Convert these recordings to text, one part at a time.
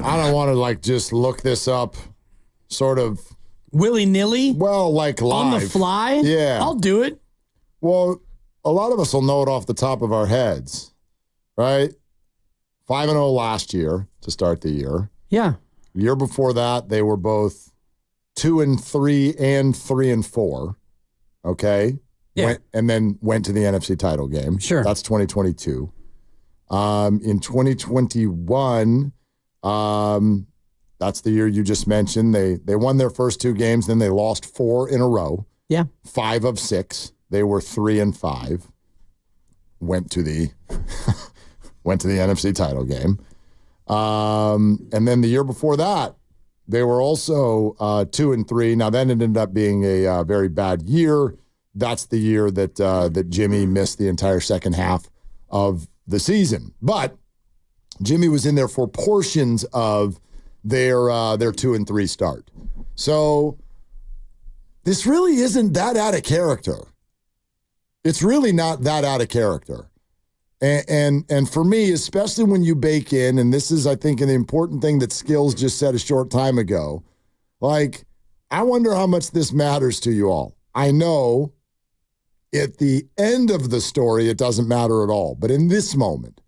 I don't want to like just look this up sort of willy-nilly. Well, like live. On the fly? Yeah. I'll do it. Well, a lot of us will know it off the top of our heads, right? 5-0 last year to start the year. Yeah. The year before that, they were both 2-3 and 3-4. Okay? Yeah. And then went to the NFC title game. Sure. That's 2022. In 2021, that's the year you just mentioned. They won their first 2 games, then they lost 4 in a row. Yeah. 5 of 6. They were 3-5. Went to the NFC title game. And then the year before that, they were also 2-3. Now that ended up being a very bad year. That's the year that Jimmy missed the entire second half of the season. But Jimmy was in there for portions of their 2-3 start. So this really isn't that out of character. It's really not that out of character. And for me, especially when you bake in, and this is, I think, an important thing that Skills just said a short time ago, like, I wonder how much this matters to you all. I know at the end of the story, it doesn't matter at all. But in this moment,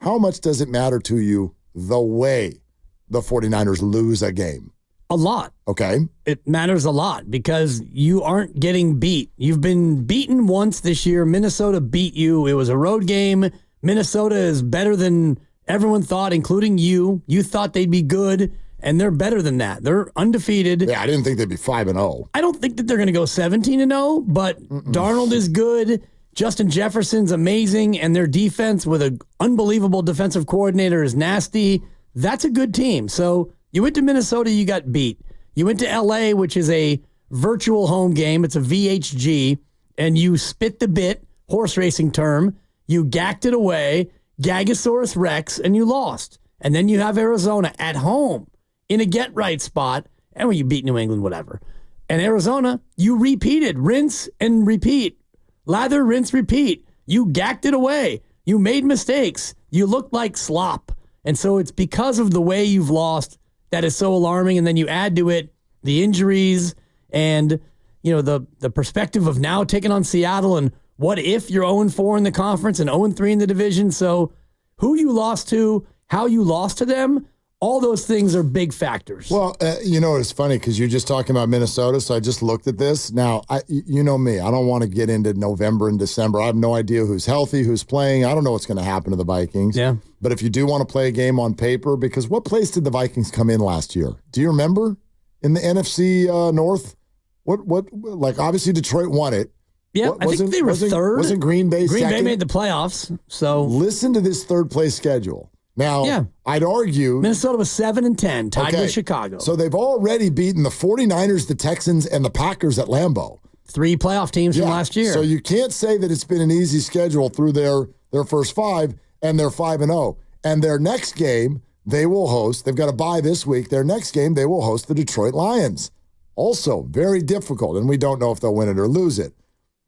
how much does it matter to you the way the 49ers lose a game? A lot. Okay. It matters a lot because you aren't getting beat. You've been beaten once this year. Minnesota beat you. It was a road game. Minnesota is better than everyone thought, including you. You thought they'd be good, and they're better than that. They're undefeated. Yeah, I didn't think they'd be 5-0. I don't think that they're going to go 17-0, but Darnold is good. Justin Jefferson's amazing, and their defense with an unbelievable defensive coordinator is nasty. That's a good team. So you went to Minnesota, you got beat. You went to L.A., which is a virtual home game. It's a VHG, and you spit the bit, horse racing term. You gacked it away, Gagasaurus Rex, and you lost. And then you have Arizona at home in a get-right spot, and when you beat New England, whatever. And Arizona, you repeated, rinse and repeat. Lather, rinse, repeat. You gacked it away. You made mistakes. You looked like slop. And so it's because of the way you've lost that is so alarming. And then you add to it the injuries and, you know, the perspective of now taking on Seattle and what if you're 0-4 in the conference and 0-3 in the division. So who you lost to, how you lost to them, all those things are big factors. Well, you know, it's funny because you're just talking about Minnesota, so I just looked at this. Now, you know me. I don't want to get into November and December. I have no idea who's healthy, who's playing. I don't know what's going to happen to the Vikings. Yeah. But if you do want to play a game on paper, because what place did the Vikings come in last year? Do you remember? In the NFC North? What? Like, obviously Detroit won it. Yeah, I think they were third. Wasn't Green Bay second? Green Bay made the playoffs, so. Listen to this third-place schedule. Now, I'd argue Minnesota was 7-10, tied with Chicago. So they've already beaten the 49ers, the Texans, and the Packers at Lambeau. 3 playoff teams from last year. So you can't say that it's been an easy schedule through their first 5, and they're 5-0. And their next game, they will host. They've got a bye this week. Their next game, they will host the Detroit Lions. Also, very difficult, and we don't know if they'll win it or lose it.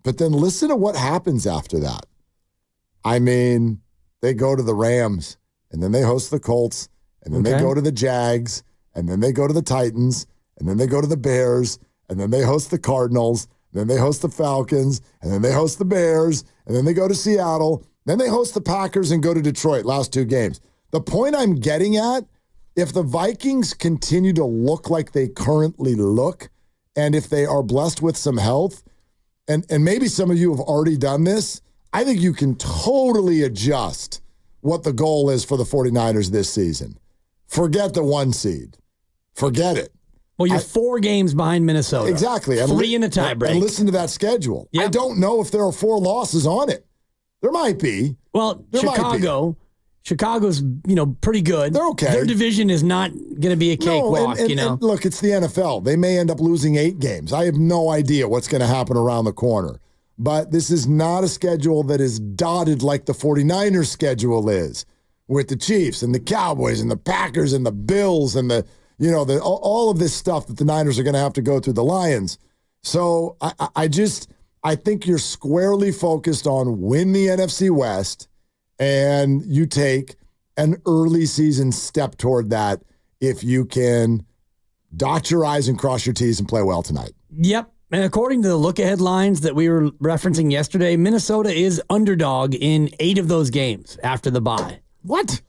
But then listen to what happens after that. I mean, they go to the Rams, and then they host the Colts, and then they go to the Jags, and then they go to the Titans, and then they go to the Bears, and then they host the Cardinals, and then they host the Falcons, and then they host the Bears, and then they go to Seattle, then they host the Packers and go to Detroit, last 2 games. The point I'm getting at, if the Vikings continue to look like they currently look, and if they are blessed with some health, and maybe some of you have already done this, I think you can totally adjust what the goal is for the 49ers this season. Forget the 1 seed. Forget it. Well, you're 4 games behind Minnesota. Exactly. 3 in a tiebreak. And listen to that schedule. Yep. I don't know if there are 4 losses on it. There might be. Well, Chicago's, pretty good. They're okay. Their division is not going to be a cakewalk, and look, it's the NFL. They may end up losing 8 games. I have no idea what's going to happen around the corner. But this is not a schedule that is dotted like the 49ers schedule is, with the Chiefs and the Cowboys and the Packers and the Bills and all of this stuff that the Niners are going to have to go through, the Lions. So I think you're squarely focused on win the NFC West, and you take an early season step toward that if you can dot your I's and cross your T's and play well tonight. Yep. And according to the look-ahead lines that we were referencing yesterday, Minnesota is underdog in 8 of those games after the bye. What?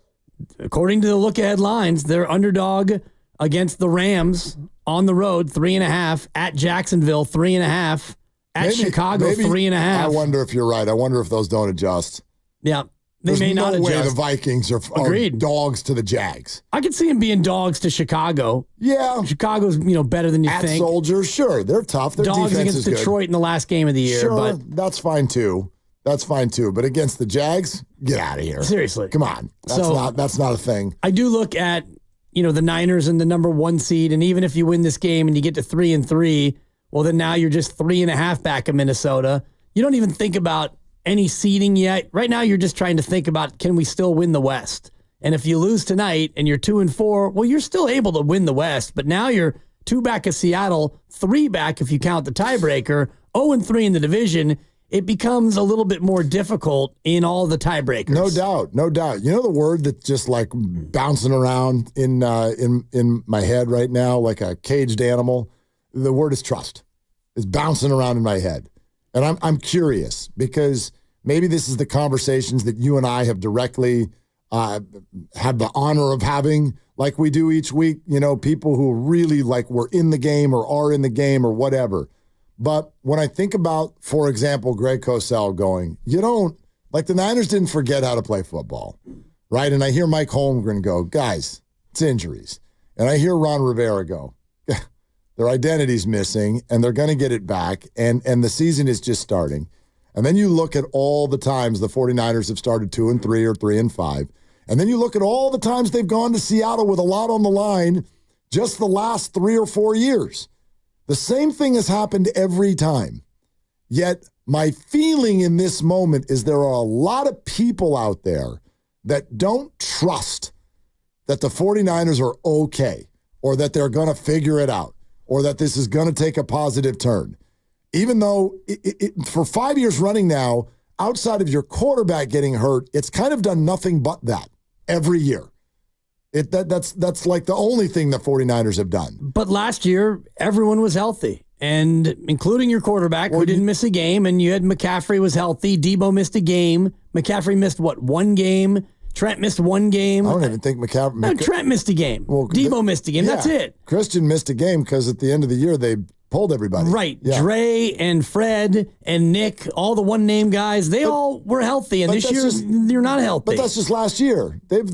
According to the look-ahead lines, they're underdog against the Rams on the road, 3.5, at Jacksonville, 3.5, at Chicago, 3.5. I wonder if you're right. I wonder if those don't adjust. Yeah. They There's may not no way adjust. the Vikings are dogs to the Jags. I could see them being dogs to Chicago. Yeah. Chicago's, better than you At think. Soldiers, sure. They're tough. Their Dogs defense against is good. Detroit in the last game of the year. Sure, But that's fine too. But against the Jags, get out of here. Seriously. Come on. That's not a thing. I do look at, the Niners and the number 1 seed, and even if you win this game and you get to 3-3, well, then now you're just 3.5 back of Minnesota. You don't even think about any seeding yet. Right now, you're just trying to think about, can we still win the West? And if you lose tonight and you're 2-4, well, you're still able to win the West, but now you're 2 back of Seattle, 3 back if you count the tiebreaker, 0-3 in the division. It becomes a little bit more difficult in all the tiebreakers. No doubt. You know the word that's just like bouncing around in my head right now, like a caged animal? The word is trust. It's bouncing around in my head. And I'm curious because maybe this is the conversations that you and I have directly had the honor of having like we do each week, people who really like were in the game or are in the game or whatever. But when I think about, for example, Greg Cosell going, the Niners didn't forget how to play football, right? And I hear Mike Holmgren go, guys, it's injuries. And I hear Ron Rivera go, their identity's missing, and they're going to get it back, and the season is just starting. And then you look at all the times the 49ers have started 2-3 or 3-5, and then you look at all the times they've gone to Seattle with a lot on the line just the last 3 or 4 years. The same thing has happened every time. Yet my feeling in this moment is there are a lot of people out there that don't trust that the 49ers are okay or that they're going to figure it out or that this is going to take a positive turn. Even though for 5 years running now, outside of your quarterback getting hurt, it's kind of done nothing but that every year. That's like the only thing the 49ers have done. But last year, everyone was healthy, and including your quarterback, who didn't miss a game, and you had McCaffrey was healthy. Debo missed a game. McCaffrey missed, 1 game? Trent missed 1 game. I don't even think McCaffrey... No, Trent missed a game. Well, Debo missed a game. Yeah, that's it. Christian missed a game because at the end of the year, they pulled everybody. Right. Yeah. Dre and Fred and Nick, all the one-name guys, they all were healthy, and this year you're not healthy. But that's just last year. They've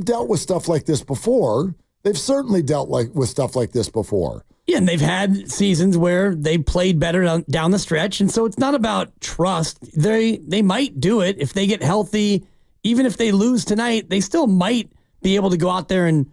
dealt with stuff like this before. They've certainly dealt with stuff like this before. Yeah, and they've had seasons where they played better down the stretch, and so it's not about trust. They might do it if they get healthy. Even if they lose tonight, they still might be able to go out there and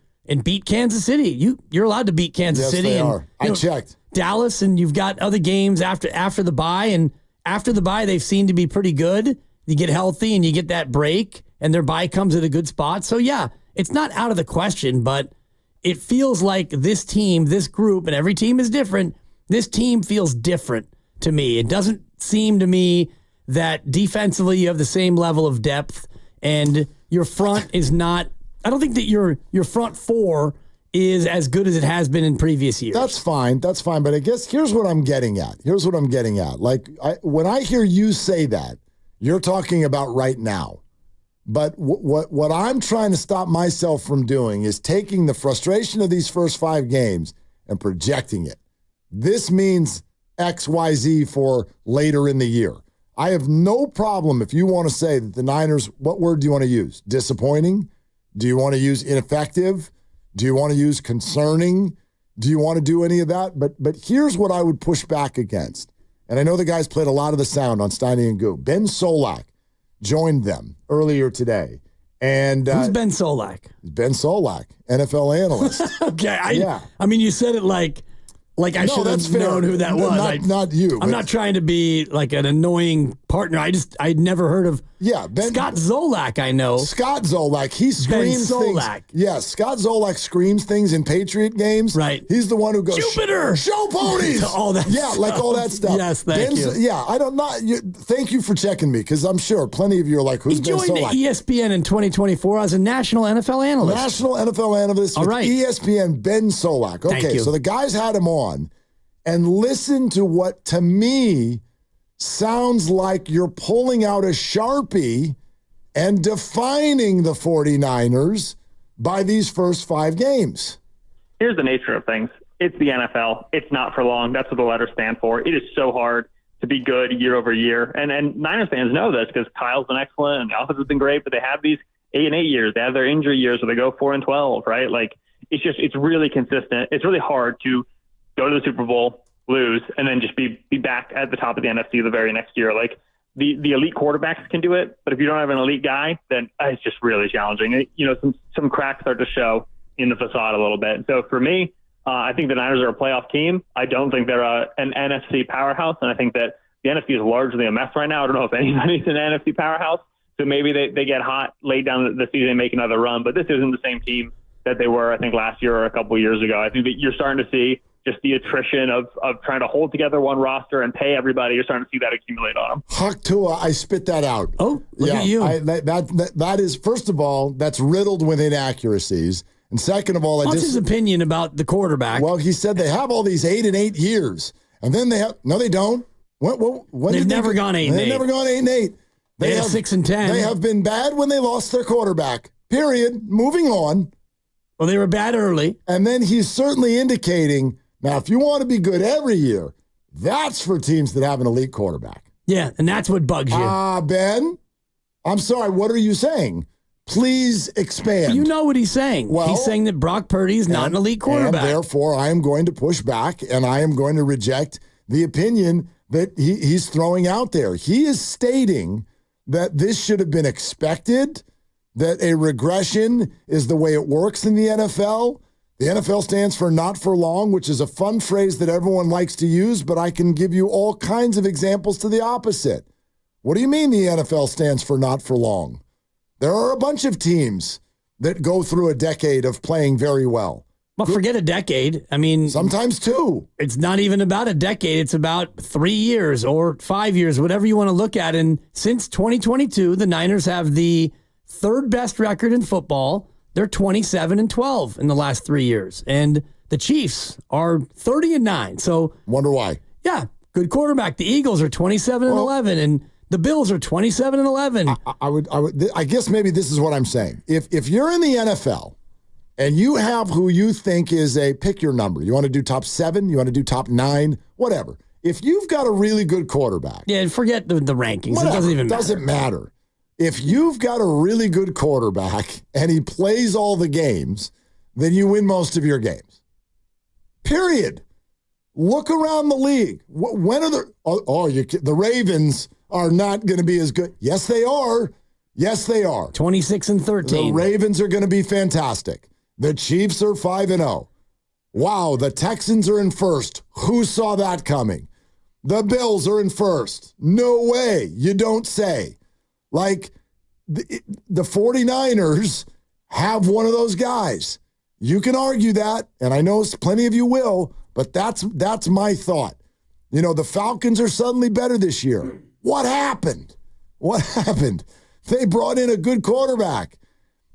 beat Kansas City. You're allowed to beat Kansas City. Yes, they are. I checked. Dallas, and you've got other games after the bye, and after the bye, they've seemed to be pretty good. You get healthy, and you get that break, and their bye comes at a good spot. So, yeah, it's not out of the question, but it feels like this team, this group, and every team is different, this team feels different to me. It doesn't seem to me that defensively you have the same level of depth, and your front is not – I don't think that your front four – is as good as it has been in previous years. That's fine. But I guess here's what I'm getting at. Like, when I hear you say that, you're talking about right now. But what I'm trying to stop myself from doing is taking the frustration of these first 5 games and projecting it. This means X, Y, Z for later in the year. I have no problem if you want to say that the Niners, what word do you want to use? Disappointing? Do you want to use ineffective? Do you want to use concerning? Do you want to do any of that? But here's what I would push back against. And I know the guys played a lot of the sound on Steiny and Goo. Ben Solak joined them earlier today. And who's Ben Solak? Ben Solak, NFL analyst. Okay. I mean, you said it like I should have known who that was. Not you. I'm not trying to be like an annoying partner. I'd never heard of Scott Zolak, I know. Scott Zolak, he screams things. Yes, Scott Zolak screams things in Patriot games. Right. He's the one who goes, Jupiter! Show ponies! all that stuff. Like all that stuff. Yes, thank you. Yeah, thank you for checking me, because I'm sure plenty of you are like, who's Ben Zolak? He joined ESPN in 2024 as a national NFL analyst. National NFL analyst with ESPN, Ben Zolak. Okay, so the guys had him on, and listen to what, to me, sounds like you're pulling out a Sharpie and defining the 49ers by these first 5 games. Here's the nature of things. It's the NFL. It's not for long. That's what the letters stand for. It is so hard to be good year over year. And Niners fans know this because Kyle's been excellent and the offense has been great, but they have these 8-8 years. They have their injury years where they go 4-12, right? Like, it's really consistent. It's really hard to go to the Super Bowl, lose, and then just be back at the top of the NFC the very next year. Like, the elite quarterbacks can do it, but if you don't have an elite guy, then it's just really challenging. Some cracks start to show in the facade a little bit. So for me, I think the Niners are a playoff team. I don't think they're an NFC powerhouse, and I think that the NFC is largely a mess right now. I don't know if anybody's an NFC powerhouse, so maybe they get hot late down the season and make another run, but this isn't the same team that they were, I think, last year or a couple of years ago. I think that you're starting to see just the attrition of trying to hold together one roster and pay everybody. You're starting to see that accumulate on them. Huck Tua, I spit that out. Oh, look at you. That is, first of all, that's riddled with inaccuracies. And second of all, what's his opinion about the quarterback? Well, he said they have all these 8-8 years. And then no, they don't. They've never gone 8-8. They've never gone 8-8. They have 6-10. They have been bad when they lost their quarterback. Period. Moving on. Well, they were bad early. And then he's certainly indicating, now, if you want to be good every year, that's for teams that have an elite quarterback. Yeah, and that's what bugs you. Ben, I'm sorry, what are you saying? Please expand. You know what he's saying. Well, he's saying that Brock Purdy is not an elite quarterback. And therefore, I am going to push back, and I am going to reject the opinion that he's throwing out there. He is stating that this should have been expected, that a regression is the way it works in the NFL. The NFL stands for not for long, which is a fun phrase that everyone likes to use, but I can give you all kinds of examples to the opposite. What do you mean the NFL stands for not for long? There are a bunch of teams that go through a decade of playing very well. Well, forget a decade. I mean, sometimes 2. It's not even about a decade. It's about 3 years or 5 years, whatever you want to look at. And since 2022, the Niners have the 3rd best record in football. They're 27-12 in the last 3 years. And the Chiefs are 30-9. So wonder why. Yeah, good quarterback. The Eagles are 27-11 and the Bills are 27-11. I guess maybe this is what I'm saying. If you're in the NFL and you have who you think is pick your number. You want to do top 7, you want to do top 9, whatever. If you've got a really good quarterback. Yeah, forget the rankings. Whatever, it doesn't even matter. Doesn't matter. If you've got a really good quarterback and he plays all the games, then you win most of your games. Period. Look around the league. When are the Ravens are not going to be as good? Yes, they are. Yes, they are. 26-13. The Ravens are going to be fantastic. The Chiefs are 5-0. Wow, the Texans are in first. Who saw that coming? The Bills are in first. No way. You don't say. Like, the 49ers have one of those guys. You can argue that, and I know plenty of you will, but that's my thought. The Falcons are suddenly better this year. What happened? What happened? They brought in a good quarterback.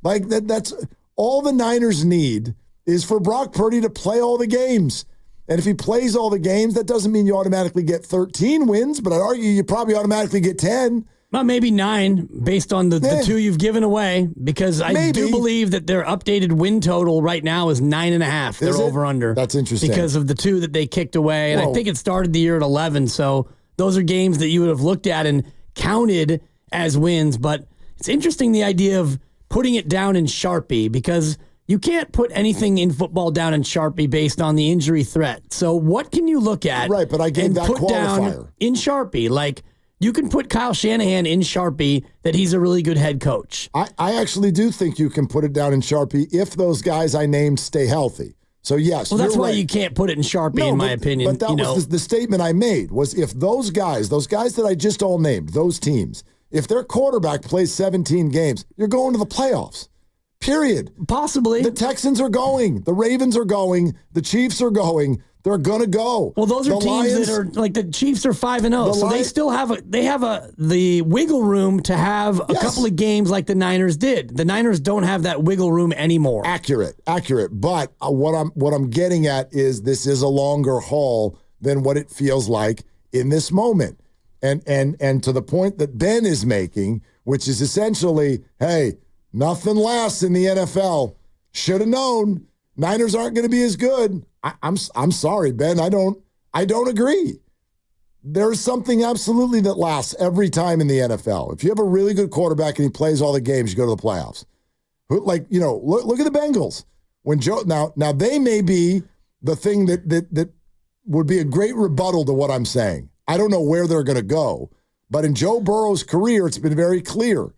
Like, that's all the Niners need is for Brock Purdy to play all the games. And if he plays all the games, that doesn't mean you automatically get 13 wins, but I'd argue you probably automatically get 10. Well, maybe 9 based on the 2 you've given away, because I do believe that their updated win total right now is 9.5. They're over under. That's interesting. Because of the 2 that they kicked away. And I think it started the year at 11. So those are games that you would have looked at and counted as wins. But it's interesting, the idea of putting it down in Sharpie, because you can't put anything in football down in Sharpie based on the injury threat. So what can you look at? Right, but I gave that put qualifier. Down in Sharpie, like, you can put Kyle Shanahan in Sharpie that he's a really good head coach. I actually do think you can put it down in Sharpie if those guys I named stay healthy. So, yes. Well, that's you're why right. you can't put it in Sharpie, in my opinion. But that was the statement I made, was if those guys that I just all named, those teams, if their quarterback plays 17 games, you're going to the playoffs. Period. Possibly. The Texans are going. The Ravens are going. The Chiefs are going. They're going to go. Well, those are the teams Lions, that are like the Chiefs are 5-0, so they still have the wiggle room to have a couple of games like the Niners did. The Niners don't have that wiggle room anymore. Accurate. But what I'm getting at is this is a longer haul than what it feels like in this moment, and to the point that Ben is making, which is essentially, hey, nothing lasts in the NFL. Should have known. Niners aren't going to be as good. I'm sorry, Ben. I don't agree. There's something absolutely that lasts every time in the NFL. If you have a really good quarterback and he plays all the games, you go to the playoffs. Look at the Bengals. When Joe now they may be the thing that would be a great rebuttal to what I'm saying. I don't know where they're going to go, but in Joe Burrow's career, it's been very clear.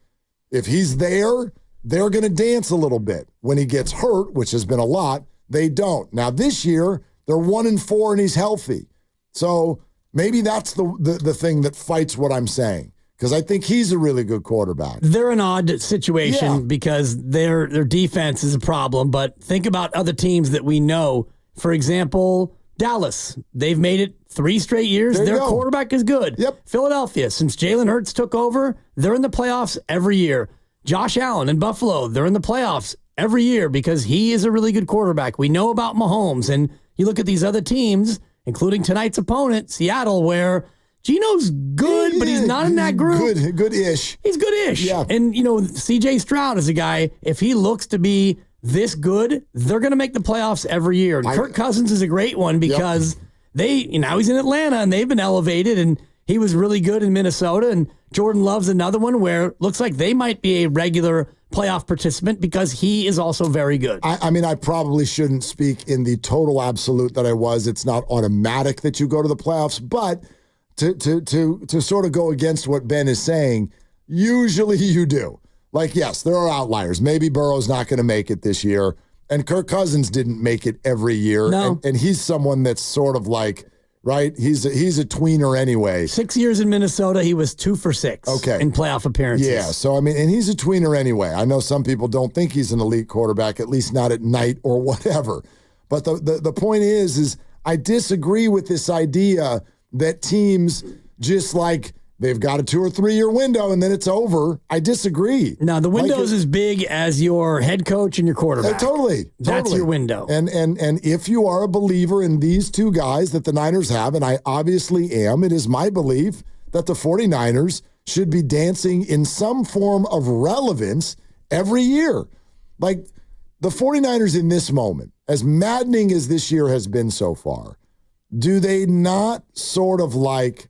If he's there, they're going to dance a little bit. When he gets hurt, which has been a lot, they don't. Now, this year, they're 1-4 and he's healthy. So maybe that's the thing that fights what I'm saying, because I think he's a really good quarterback. They're an odd situation because their defense is a problem, but think about other teams that we know. For example, Dallas. They've made it 3 straight years. Their quarterback is good. Yep. Philadelphia, since Jalen Hurts took over, they're in the playoffs every year. Josh Allen in Buffalo, they're in the playoffs every year because he is a really good quarterback. We know about Mahomes, and you look at these other teams, including tonight's opponent, Seattle, where Geno's good, but he's not in that group. Good-ish. He's good-ish. Yeah. And, C.J. Stroud is a guy, if he looks to be this good, they're going to make the playoffs every year. And Kirk Cousins is a great one because now he's in Atlanta, and they've been elevated, and he was really good in Minnesota, and Jordan Love's another one where it looks like they might be a regular playoff participant because he is also very good. I mean, I probably shouldn't speak in the total absolute that I was. It's not automatic that you go to the playoffs, but to sort of go against what Ben is saying, usually you do. Like, yes, there are outliers. Maybe Burrow's not going to make it this year, and Kirk Cousins didn't make it every year, and he's someone that's sort of like, right? He's a tweener anyway. 6 years in Minnesota, he was 2 for 6 in playoff appearances. Yeah, so I mean, and he's a tweener anyway. I know some people don't think he's an elite quarterback, at least not at night or whatever. But the point is I disagree with this idea that teams just like they've got a 2 or 3 year window and then it's over. I disagree. No, the window's as big as your head coach and your quarterback. Totally. That's your window. And if you are a believer in these two guys that the Niners have, and I obviously am, it is my belief that the 49ers should be dancing in some form of relevance every year. Like the 49ers in this moment, as maddening as this year has been so far, do they not sort of like,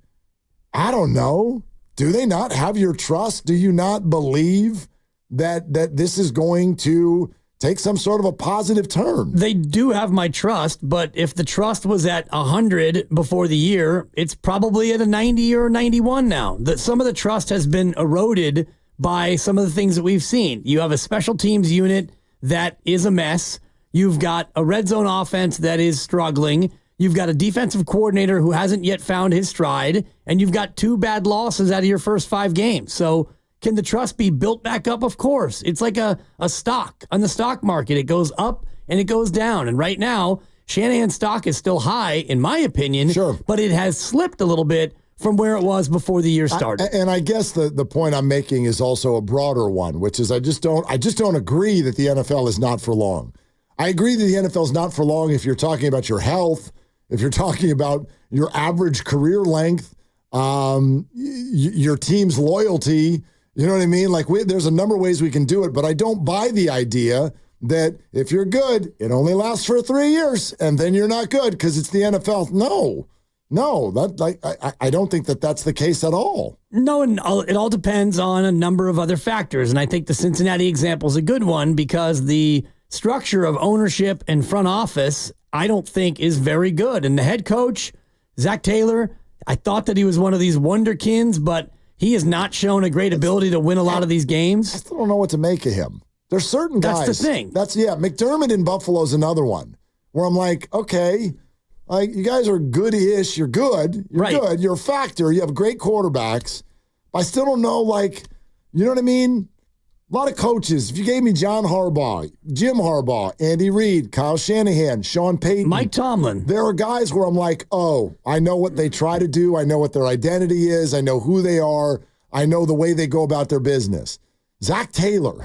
I don't know. Do they not have your trust? Do you not believe that this is going to take some sort of a positive turn? They do have my trust, but if the trust was at 100 before the year, it's probably at a 90 or 91 now. Some of the trust has been eroded by some of the things that we've seen. You have a special teams unit that is a mess. You've got a red zone offense that is struggling. You've got a defensive coordinator who hasn't yet found his stride, and you've got 2 bad losses out of your first 5 games. So can the trust be built back up? Of course. It's like a stock on the stock market. It goes up and it goes down. And right now, Shanahan's stock is still high, in my opinion, but it has slipped a little bit from where it was before the year started. And I guess the point I'm making is also a broader one, which is I just don't agree that the NFL is not for long. I agree that the NFL is not for long if you're talking about your health, if you're talking about your average career length, your team's loyalty, you know what I mean? Like there's a number of ways we can do it, but I don't buy the idea that if you're good, it only lasts for 3 years and then you're not good because it's the NFL. No, I don't think that that's the case at all. No, and it all depends on a number of other factors. And I think the Cincinnati example is a good one because the structure of ownership and front office, I don't think is very good. And the head coach, Zack Taylor, I thought that he was one of these wonderkins, but he has not shown a great ability to win a lot of these games. I still don't know what to make of him. There's certain guys. That's the thing. McDermott in Buffalo is another one where I'm like, okay, like you guys are good-ish. You're good. You're good. You're a factor. You have great quarterbacks. But I still don't know, like, you know what I mean? A lot of coaches. If you gave me John Harbaugh, Jim Harbaugh, Andy Reid, Kyle Shanahan, Sean Payton, Mike Tomlin. There are guys where I'm like, oh, I know what they try to do. I know what their identity is. I know who they are. I know the way they go about their business. Zack Taylor,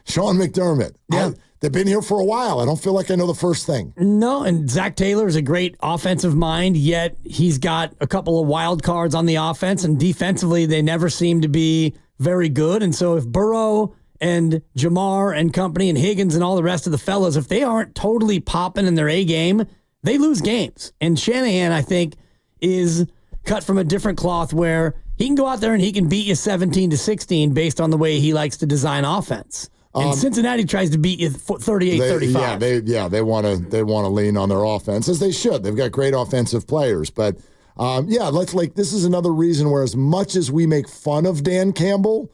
Sean McDermott. Yeah. They've been here for a while. I don't feel like I know the first thing. No, and Zack Taylor is a great offensive mind, yet he's got a couple of wild cards on the offense, and defensively they never seem to be very good. And so if Burrow and Jamar and company and Higgins and all the rest of the fellas, if they aren't totally popping in their A game, they lose games. And Shanahan, I think, is cut from a different cloth where he can go out there and he can beat you 17-16 based on the way he likes to design offense. And Cincinnati tries to beat you 38-35. They want to lean on their offense, as they should. They've got great offensive players, but this is another reason where as much as we make fun of Dan Campbell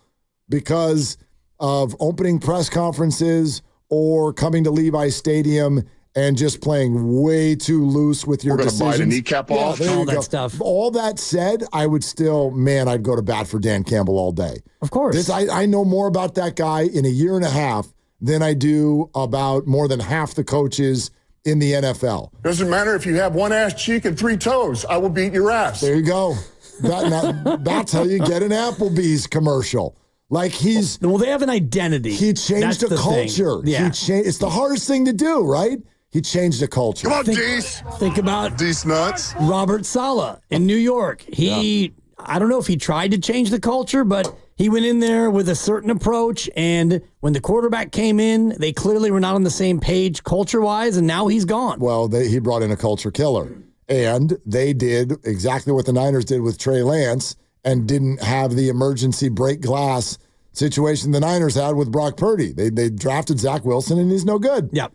because of opening press conferences or coming to Levi Stadium and just playing way too loose with your decisions. We're going to bite a kneecap off. All that stuff. All that said, I would still, I'd go to bat for Dan Campbell all day. Of course. I know more about that guy in a year and a half than I do about more than half the coaches in the NFL. Doesn't matter if you have one ass cheek and 3 toes. I will beat your ass. There you go. That's how you get an Applebee's commercial. Like they have an identity. He changed the culture. Yeah. It's the hardest thing to do, right? He changed the culture. Come on, Deese. Think about Deese nuts. Robert Saleh in New York. I don't know if he tried to change the culture, but he went in there with a certain approach, and when the quarterback came in, they clearly were not on the same page culture-wise, and now he's gone. Well, he brought in a culture killer, and they did exactly what the Niners did with Trey Lance and didn't have the emergency break glass situation the Niners had with Brock Purdy. They drafted Zach Wilson, and he's no good. Yep.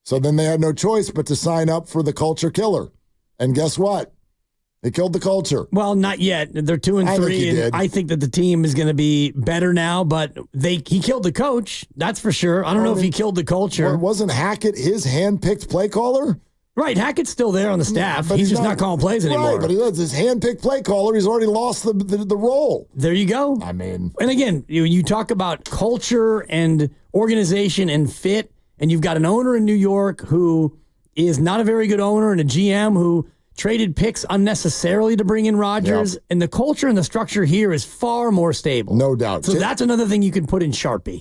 So then they had no choice but to sign up for the culture killer. And guess what? They killed the culture. Well, not yet. They're 2-3, and I think that the team is going to be better now, but he killed the coach, that's for sure. I don't know if he killed the culture. Well, wasn't Hackett his hand-picked play caller? Right, Hackett's still there on the staff. But he's just not calling plays anymore. Right, but he's his hand-picked play caller. He's already lost the role. There you go. And again, you talk about culture and organization and fit, and you've got an owner in New York who is not a very good owner and a GM who traded picks unnecessarily to bring in Rodgers, and the culture and the structure here is far more stable. No doubt. So that's another thing you can put in Sharpie.